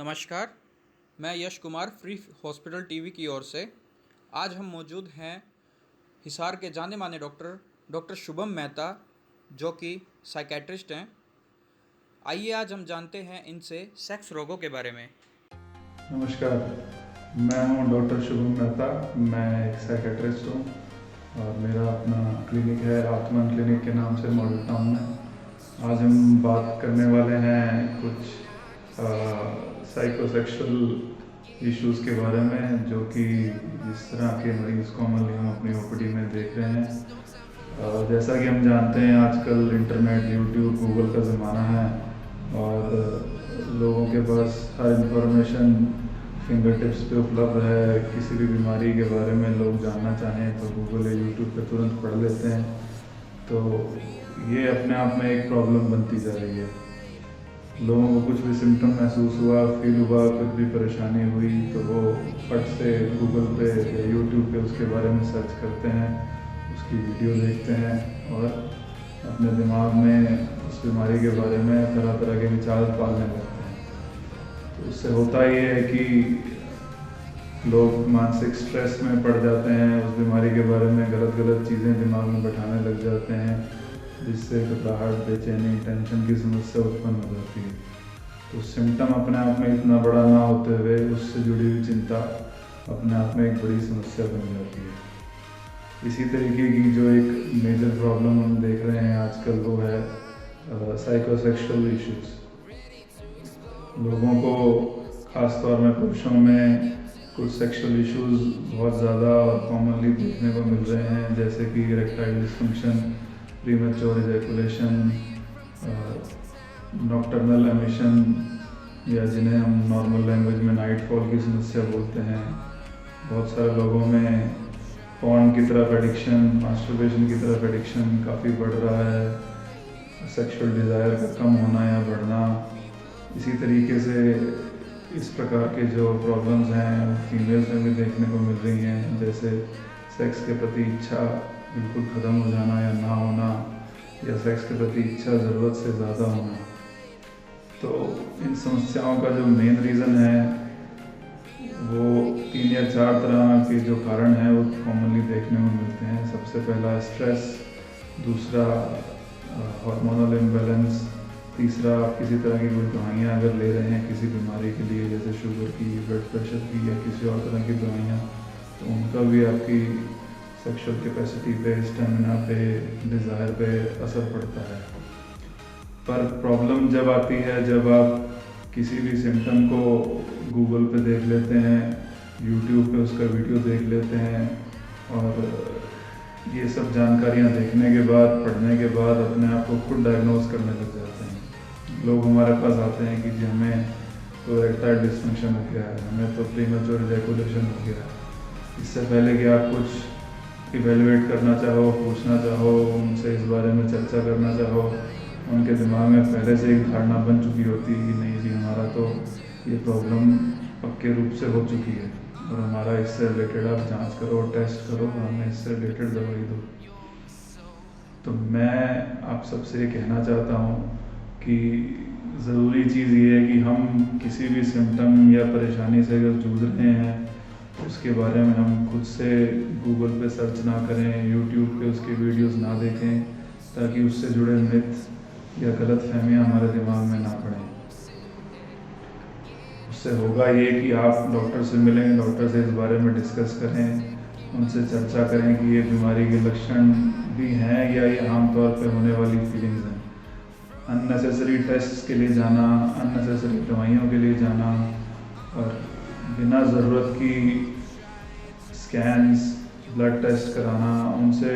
नमस्कार, मैं Yash Kumar free hospital TV की ओर से। आज हम मौजूद हैं हिसार के जाने माने डॉक्टर शुभम मेहता, जो कि साइकेट्रिस्ट हैं। आइए आज हम जानते हैं इनसे सेक्स रोगों के बारे में। नमस्कार, मैं हूं डॉक्टर शुभम मेहता। मैं एक साइकेट्रिस्ट हूं और मेरा अपना क्लिनिक है आत्मन क्लिनिक के नाम से मॉडल टाउन में। आज हम बात करने वाले हैं कुछ साइकोसेक्सुअल इश्यूज़ के बारे में, जो कि जिस तरह के मरीज़ कॉमनली हम अपनी ओपीडी में देख रहे हैं। जैसा कि हम जानते हैं, आजकल इंटरनेट, यूट्यूब, गूगल का ज़माना है और लोगों के पास हर इंफॉर्मेशन फिंगर टिप्स पे उपलब्ध है। किसी भी बीमारी के बारे में लोग जानना चाहें तो गूगल या यूट्यूब पे तुरंत पढ़ लेते हैं। तो ये अपने आप में एक प्रॉब्लम बनती जा रही है। लोगों को कुछ भी सिम्टम महसूस हुआ, फील हुआ, कुछ भी परेशानी हुई तो वो फट से गूगल पे या यूट्यूब पे उसके बारे में सर्च करते हैं, उसकी वीडियो देखते हैं और अपने दिमाग में उस बीमारी के बारे में तरह तरह के विचार पालने लगते हैं। तो उससे होता ये है कि लोग मानसिक स्ट्रेस में पड़ जाते हैं, उस बीमारी के बारे में गलत चीज़ें दिमाग में बैठाने लग जाते हैं, जिससे घबराहट, बेचैनी, टेंशन की समस्या उत्पन्न हो जाती है। तो सिम्टम अपने आप में इतना बड़ा ना होते हुए उससे जुड़ी हुई चिंता अपने आप में एक बड़ी समस्या बन जाती है। इसी तरीके की जो एक मेजर प्रॉब्लम हम देख रहे हैं आजकल, वो है साइकोसेक्सुअल इश्यूज़। लोगों को ख़ास तौर में पुरुषों में कुछ सेक्सुअल इश्यूज़ बहुत ज़्यादा और कॉमनली देखने को मिल रहे हैं, जैसे कि erectile dysfunction, premature ejaculation, nocturnal emission, या जिन्हें हम नॉर्मल लैंग्वेज में नाइट फॉल की समस्या बोलते हैं। बहुत सारे लोगों में पॉर्न की तरफ एडिक्शन, मास्टरबेशन की तरफ एडिक्शन काफ़ी बढ़ रहा है। सेक्सुअल डिज़ायर का कम होना या बढ़ना। इसी तरीके से इस प्रकार के जो प्रॉब्लम्स हैं फीमेल्स में भी देखने को मिल रही हैं, जैसे सेक्स के प्रति इच्छा बिल्कुल ख़त्म हो जाना या ना होना, या सेक्स के प्रति इच्छा ज़रूरत से ज़्यादा होना। तो इन समस्याओं का जो मेन रीज़न है वो 3 या 4 तरह के जो कारण हैं वो कॉमनली देखने को मिलते हैं। सबसे पहला स्ट्रेस, दूसरा हार्मोनल इम्बैलेंस, तीसरा आप किसी तरह की कोई दवाइयाँ अगर ले रहे हैं किसी बीमारी के लिए, जैसे शुगर की, ब्लड प्रेशर की या किसी और तरह की दवाइयाँ, तो उनका भी आपकी सेक्सुअल कैपेसिटी पे, स्टेमिना पे, डिज़ायर पे असर पड़ता है। पर प्रॉब्लम जब आती है जब आप किसी भी सिम्टम को गूगल पे देख लेते हैं, यूट्यूब पे उसका वीडियो देख लेते हैं और ये सब जानकारियाँ देखने के बाद, पढ़ने के बाद अपने आप को खुद डायग्नोज करने लग जाते हैं। लोग हमारे पास आते हैं कि जी हमें तो इरेक्टाइल डिस्फंक्शन हो गया है, हमें तो प्रीमैच्योर इजैकुलेशन हो गया है। इससे पहले कि आप कुछ इवेलुएट करना चाहो, पूछना चाहो, उनसे इस बारे में चर्चा करना चाहो, उनके दिमाग में पहले से एक धारणा बन चुकी होती है कि नहीं जी हमारा तो ये प्रॉब्लम पक्के रूप से हो चुकी है और हमारा इससे रिलेटेड आप जांच करो, टेस्ट करो, हमें इससे रिलेटेड दवाई दो। तो मैं आप सबसे ये कहना चाहता हूँ कि ज़रूरी चीज़ ये है कि हम किसी भी सिम्टम या परेशानी से अगर जूझ रहे हैं उसके बारे में हम खुद से गूगल पे सर्च ना करें, यूट्यूब पे उसके वीडियोस ना देखें, ताकि उससे जुड़े मिथ या गलत फहमियाँ हमारे दिमाग में ना पड़ें। उससे होगा ये कि आप डॉक्टर से मिलें, डॉक्टर से इस बारे में डिस्कस करें, उनसे चर्चा करें कि ये बीमारी के लक्षण भी हैं या ये आमतौर पर होने वाली फीलिंग्स हैं। अननेसेसरी टेस्ट के लिए जाना, अननेसेसरी दवाइयों के लिए जाना और बिना ज़रूरत की स्कैन्स, ब्लड टेस्ट कराना, उनसे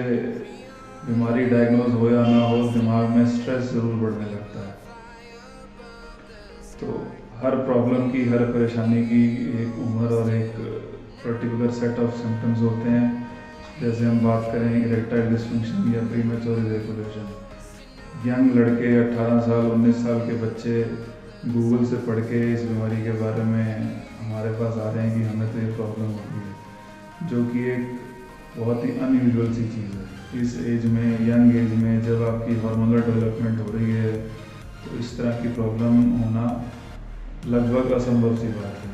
बीमारी डायग्नोज हो या ना हो, दिमाग में स्ट्रेस ज़रूर बढ़ने लगता है। तो हर प्रॉब्लम की, हर परेशानी की एक उम्र और एक पर्टिकुलर सेट ऑफ सिम्टम्स होते हैं। जैसे हम बात करें इरेक्टाइल डिस्फंक्शन या प्रीमैच्योर इजैकुलेशन, यंग लड़के 18 साल, 19 साल के बच्चे गूगल से पढ़ के इस बीमारी के बारे में हमारे पास आ रहे हैं कि हमें तो ये प्रॉब्लम होती है, जो कि एक बहुत ही अनयूजुअल सी चीज़ है। इस एज में, यंग एज में, जब आपकी हार्मोनल डेवलपमेंट हो रही है तो इस तरह की प्रॉब्लम होना लगभग असंभव सी बात है।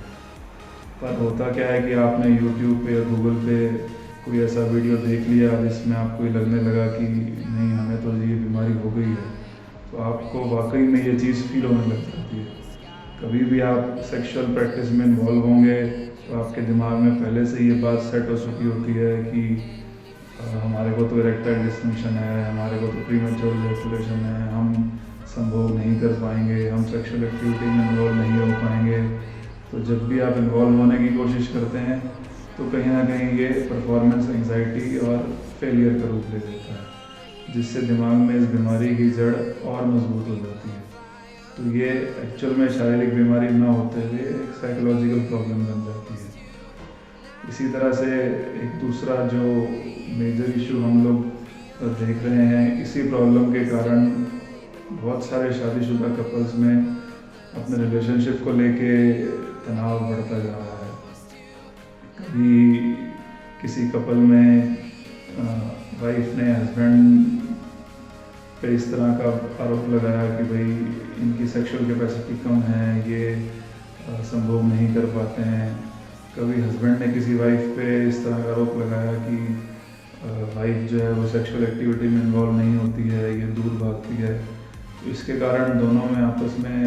पर होता क्या है कि आपने यूट्यूब पे या गूगल पे कोई ऐसा वीडियो देख लिया जिसमें आपको ये लगने लगा कि नहीं, हमें तो ये बीमारी हो गई है, तो आपको वाकई में ये चीज़ फील होने लग जाती है। कभी भी आप सेक्सुअल प्रैक्टिस में इन्वॉल्व होंगे तो आपके दिमाग में पहले से ये बात सेट हो चुकी होती है कि हमारे को तो इरेक्टाइल डिस्फंक्शन है, हमारे को तो प्रीमैच्योर इजैकुलेशन है, हम संभोग नहीं कर पाएंगे, हम सेक्सुअल एक्टिविटी में इन्वॉल्व नहीं हो पाएंगे। तो जब भी आप इन्वॉल्व होने की कोशिश करते हैं तो कहीं ना कहीं ये परफॉर्मेंस एंग्जाइटी और फेलियर का रूप ले लेता है, जिससे दिमाग में इस बीमारी की जड़ और मजबूत हो जाती है। तो ये एक्चुअल में शारीरिक बीमारी ना होते हुए एक साइकोलॉजिकल प्रॉब्लम बन जाती है। इसी तरह से एक दूसरा जो मेजर इशू हम लोग देख रहे हैं, इसी प्रॉब्लम के कारण बहुत सारे शादीशुदा कपल्स में अपने रिलेशनशिप को लेके तनाव बढ़ता जा रहा है। कभी किसी कपल में वाइफ ने हस्बैंड पे इस तरह का आरोप लगाया कि भाई इनकी सेक्सुअल कैपेसिटी कम है, ये संभोग नहीं कर पाते हैं। कभी हस्बैंड ने किसी वाइफ पे इस तरह का आरोप लगाया कि वाइफ जो है वो सेक्सुअल एक्टिविटी में इन्वॉल्व नहीं होती है, ये दूर भागती है। तो इसके कारण दोनों में आपस में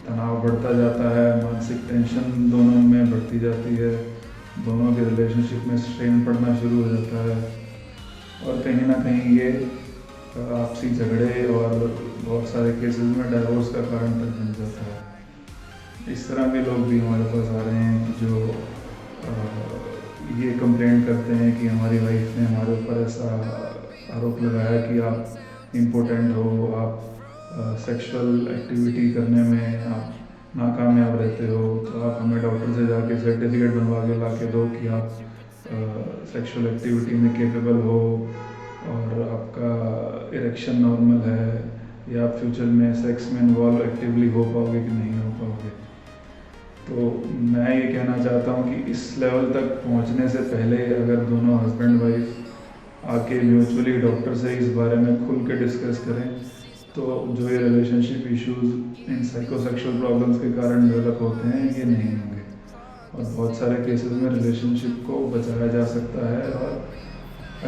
तनाव बढ़ता जाता है, मानसिक टेंशन दोनों में बढ़ती जाती है, दोनों के रिलेशनशिप में स्ट्रेन पड़ना शुरू हो जाता है और कहीं ना कहीं ये आपसी झगड़े और बहुत सारे केसेस में डाइवोर्स का कारण तक बन जाता है। इस तरह के लोग भी हमारे पास आ रहे हैं कि जो ये कंप्लेंट करते हैं कि हमारी वाइफ ने हमारे ऊपर ऐसा आरोप लगाया कि आप इम्पोर्टेंट हो, आप सेक्सुअल एक्टिविटी करने में आप नाकामयाब रहते हो, तो आप हमें डॉक्टर से जाके सर्टिफिकेट बनवा के ला के दो कि आप सेक्सुअल एक्टिविटी में केपेबल हो और आपका इरेक्शन नॉर्मल है, या आप फ्यूचर में सेक्स में इन्वॉल्व एक्टिवली हो पाओगे कि नहीं हो पाओगे। तो मैं ये कहना चाहता हूँ कि इस लेवल तक पहुँचने से पहले अगर दोनों हस्बैंड वाइफ आके म्यूचुअली डॉक्टर से इस बारे में खुल के डिस्कस करें तो जो ये relationship issues in psychosexual problems के कारण डेवलप होते हैं ये नहीं होंगे और बहुत सारे केसेस में रिलेशनशिप को बचाया जा सकता है और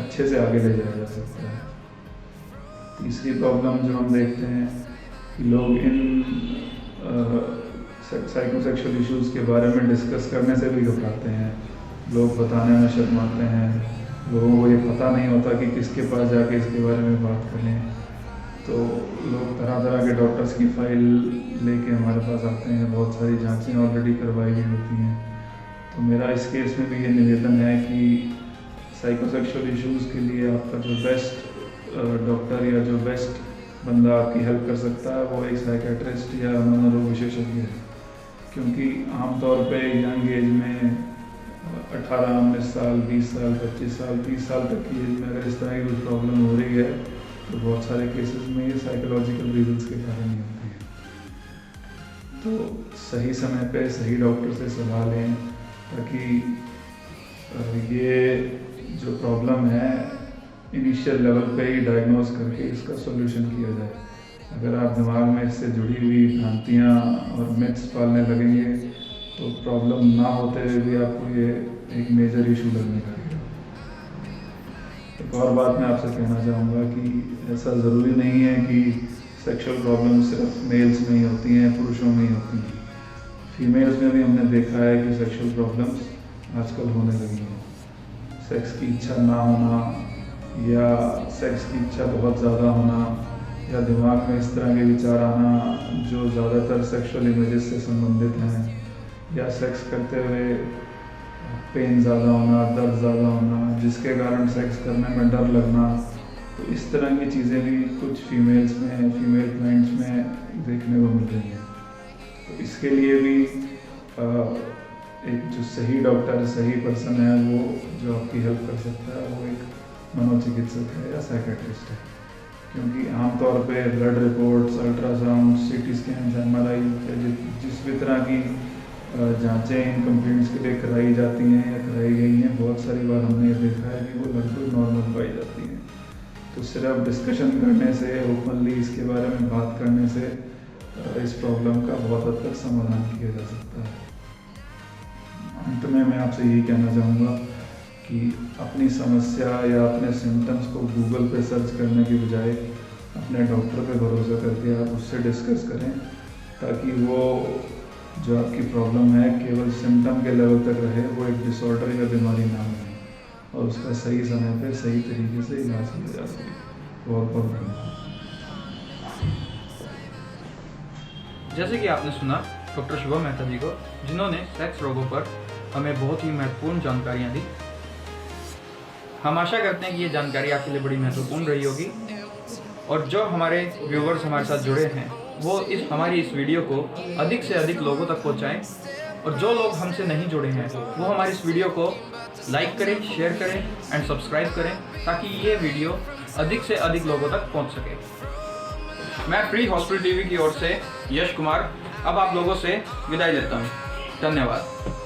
अच्छे से आगे ले जाया जा सकता है। तीसरी प्रॉब्लम जो हम देखते हैं कि लोग इन साइकोसेक्सुअल इश्यूज़ के बारे में डिस्कस करने से भी घबराते हैं, लोग बताने में शर्माते हैं, लोगों को ये पता नहीं होता कि किसके पास जाके इसके बारे में बात करें। तो लोग तरह तरह के डॉक्टर्स की फाइल लेके हमारे पास आते हैं, बहुत सारी जांचें ऑलरेडी करवाई हुई होती हैं। तो मेरा इस केस में भी ये निवेदन है कि साइकोसेक्सुअल इश्यूज़ के लिए आपका जो बेस्ट डॉक्टर या जो बेस्ट बंदा आपकी हेल्प कर सकता है वो एक साइकेट्रिस्ट या मनोरोग विशेषज्ञ है, क्योंकि आमतौर पे यंग एज में 18, 19 साल, 20 साल, 25 साल, 30 साल तक की एज में अगर इस तरह की कुछ प्रॉब्लम हो रही है तो बहुत सारे केसेस में ये साइकोलॉजिकल रीजंस के कारण ही होती है। तो सही समय पे सही डॉक्टर से सलाह लें ताकि ये जो प्रॉब्लम है इनिशियल लेवल पे ही डायग्नोज करके इसका सॉल्यूशन किया जाए। अगर आप दिमाग में इससे जुड़ी हुई भ्रांतियाँ और मिथ्स पालने लगेंगे तो प्रॉब्लम ना होते हुए भी आपको ये एक मेजर इशू लगने लगेगा। एक और बात मैं आपसे कहना चाहूँगा कि ऐसा ज़रूरी नहीं है कि सेक्सुअल प्रॉब्लम सिर्फ मेल्स में ही होती हैं, पुरुषों में ही होती हैं। फीमेल्स में भी हमने देखा है कि सेक्सुअल प्रॉब्लम्स आजकल होने लगी हैं। सेक्स की इच्छा ना होना या सेक्स की इच्छा बहुत ज़्यादा होना या दिमाग में इस तरह के विचार आना जो ज़्यादातर सेक्सुअल इमेजेस से संबंधित हैं, या सेक्स करते हुए पेन ज़्यादा होना, दर्द ज़्यादा होना जिसके कारण सेक्स करने में डर लगना। तो इस तरह की चीज़ें भी कुछ फीमेल क्लाइंट्स में देखने को मिल रही हैं। तो इसके लिए भी एक जो सही डॉक्टर, सही पर्सन है वो जो आपकी हेल्प कर सकता है वो एक मनोचिकित्सक है या साइकेट्रिस्ट है, क्योंकि आमतौर पे blood reports, ultrasound, CT scan, MRI जिस भी तरह की जांचें इन कंप्लेंट्स के लिए कराई जाती हैं या कराई गई हैं, बहुत सारी बार हमने ये देखा है कि वो लगभग नॉर्मल पाई जाती हैं। तो सिर्फ डिस्कशन करने से, ओपनली इसके बारे में बात करने से इस प्रॉब्लम का बहुत हद तक समाधान किया जा सकता है। अंत में मैं आपसे यही कहना चाहूँगा कि अपनी समस्या या अपने सिम्टम्स को गूगल पे सर्च करने की बजाय अपने डॉक्टर पे भरोसा करके आप उससे डिस्कस करें, ताकि वो जो आपकी प्रॉब्लम है केवल सिम्टम के लेवल तक रहे, वो एक डिसऑर्डर या बीमारी ना बने और उसका सही समय पे सही तरीके से इलाज किया जा सके। बहुत बहुत धन्यवाद। जैसे कि आपने सुना डॉक्टर शुभम मेहता जी को, जिन्होंने सेक्स रोगों पर हमें बहुत ही महत्वपूर्ण जानकारियाँ दी। हम आशा करते हैं कि ये जानकारी आपके लिए बड़ी महत्वपूर्ण रही होगी और जो हमारे व्यूवर्स हमारे साथ जुड़े हैं वो हमारी इस वीडियो को अधिक से अधिक लोगों तक पहुंचाएं, और जो लोग हमसे नहीं जुड़े हैं वो हमारी इस वीडियो को लाइक करें, शेयर करें एंड सब्सक्राइब करें, ताकि ये वीडियो अधिक से अधिक लोगों तक पहुंच सके। मैं फ्री हॉस्पिटल टीवी की ओर से यश कुमार अब आप लोगों से विदाई लेता हूँ। धन्यवाद।